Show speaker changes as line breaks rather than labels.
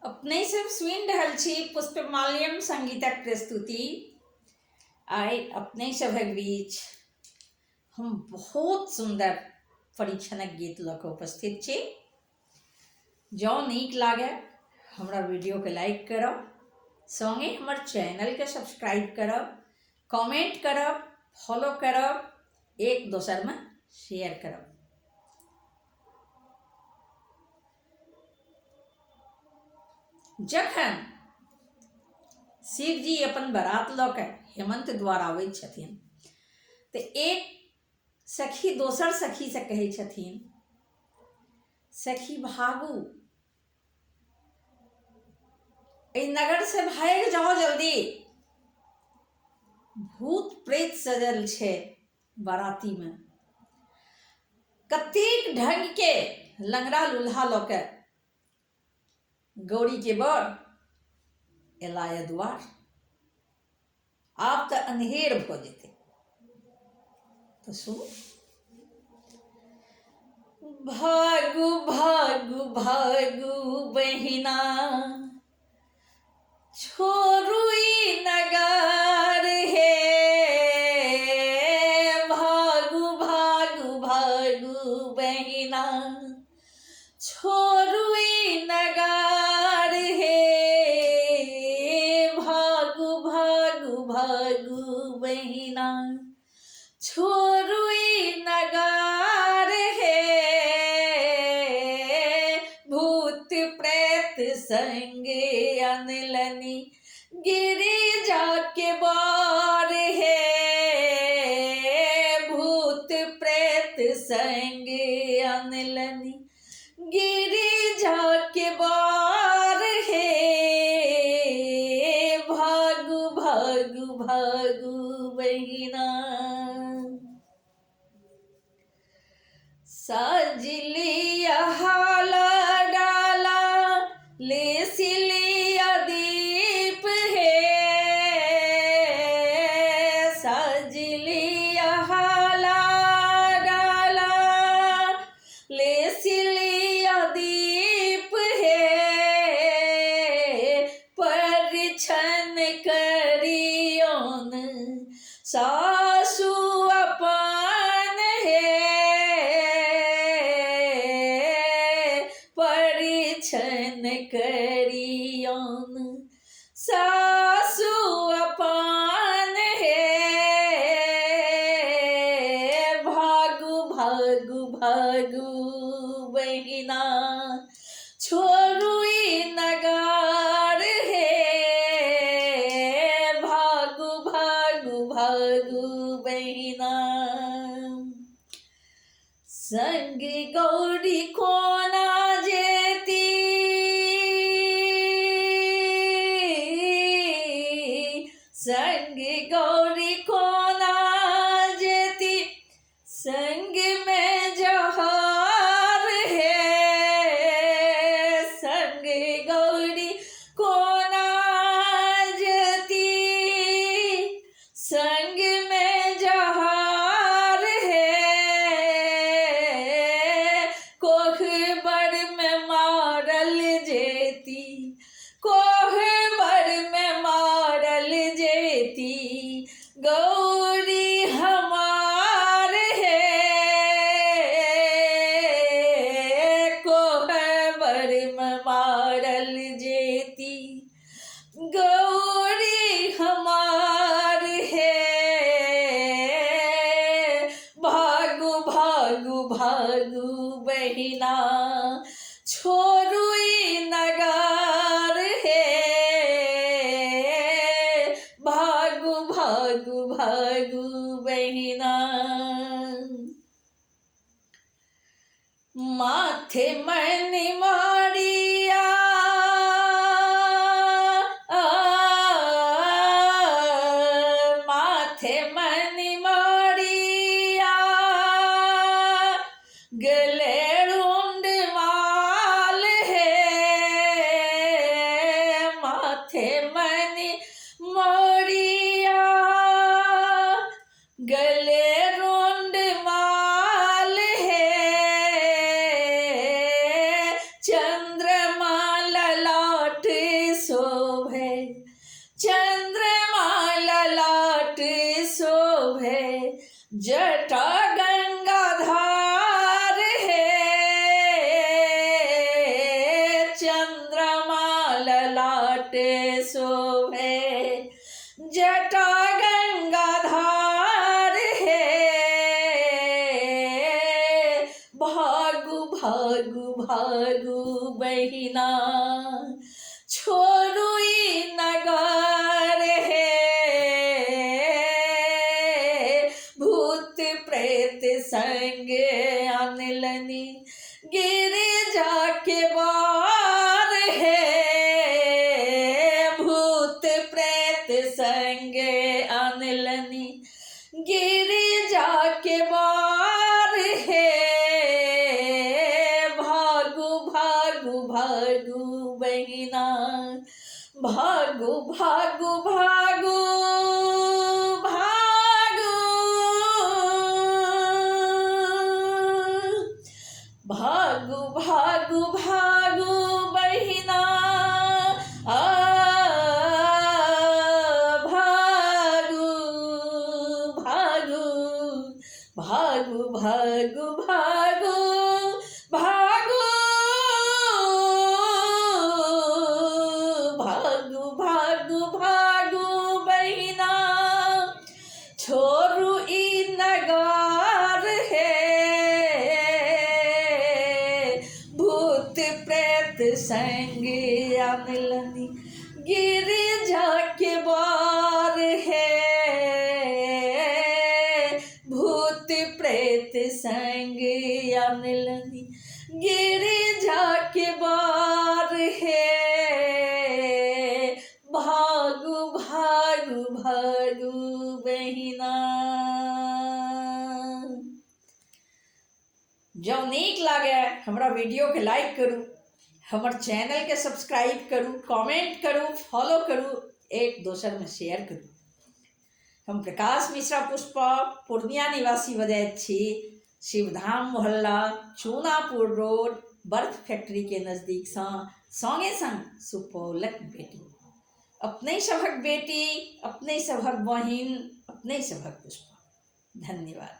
अपने सब सुनि रहल छी पुष्पमाल्यम संगीतक प्रस्तुति। आइ अपने सभक बीच हम बहुत सुंदर परीक्षणक गीत लऽ कऽ उपस्थित छी। जँ नीक लागे हमरा वीडियो के लाइक करब, संगे हमर चैनल के सब्सक्राइब करब, कमेंट करब, फॉलो करब, एक दोसर में शेयर करब। जखन शिव जी अपन बारात लऽ के हेमंत द्वार आबैत छथिन तऽ एक सखी दोसर सखी से कहै छथिन, सखी भागू, एहि नगर से भाग जाओ जल्दी, भूत प्रेत सजल छै बाराती में। कतेक ढंग के लंगड़ा लूल्हा लऽ के गौरी के बर एलाय द्वार। आब तऽ अन्हेर भऽ जेतै। तो सुनू। भागू भागू भागू बहिना, छोड़ू ई नगर हे। भागू भागू भागू बहिना, छोड़ू ई नगर हे। भागू भागू भागू बहिना, छोड़ू ई नगर हे। भूत प्रेत संगे अनलनी गिरिजा के बार हे। भूत प्रेत संगे अनलनी गिरिजा के बार हे। भागू भागू भागू बहिना, सजलिया हाला डाला ले सिलिया दीप हे। सजलिया हाला डाला ले सिलिया दीप हे। परिछन करियौन सासु अपन हे। परिछन करियौन सासु अपन हे। भागू भागू भागू बहिना, छोड़ू ई नगर हे। भागू भागू भागू बहिना, संग गौरी कोना जेती। संग गौरी कोना जेती, संग में जहार है। संग गौरी कोना जेती, संग में जहार है। कोहबर में मारल जेती, कोहबर में मारल जेती, गौरी हमार है। कोहबर में मारल जेती, गौरी हमार है। भागू भागू भागू बहिना, छोड़ू ई नगर हे। जटा गंगाधार है, चंद्रमा ललाट शोभे। जटा गंगाधार है, भागु भागु भागु बहिना, छोड़ू ई नगर है। भूत प्रेत संग अनलनी, गिरिजा के बार है। भूत प्रेत संग अनलनी, गिरिजा के बार है। भागु भागु भागु बहिना, भागु भागु भागु भागु, भागु भागु भागु बहिना, भागु भागु भागु भागु भागु भागु, भागु भागु भागु बहिना, छोड़ू ई नगर है। भूत प्रेत संग अनलनी, गिरिजा के बार है। भूत प्रेत संग अनलनी, गिरिजा के बार है। भागु भागु भागु बहिना। जो नीक लागे हमरा वीडियो के लाइक करू, हमर चैनल के सब्सक्राइब करू, कमेंट करू, फॉलो करू, एक दोसर में शेयर करू। हम प्रकाश मिश्रा पुष्पा पूर्णिया निवासी बजैत छी। शिवधाम मोहल्ला, चूनापुर रोड, बर्फ फैक्ट्री के नजदीक संगे संग सुपौलक बेटी, अपने सभक बेटी, अपने सभक बहिन, अपने सभक पुष्पा। धन्यवाद।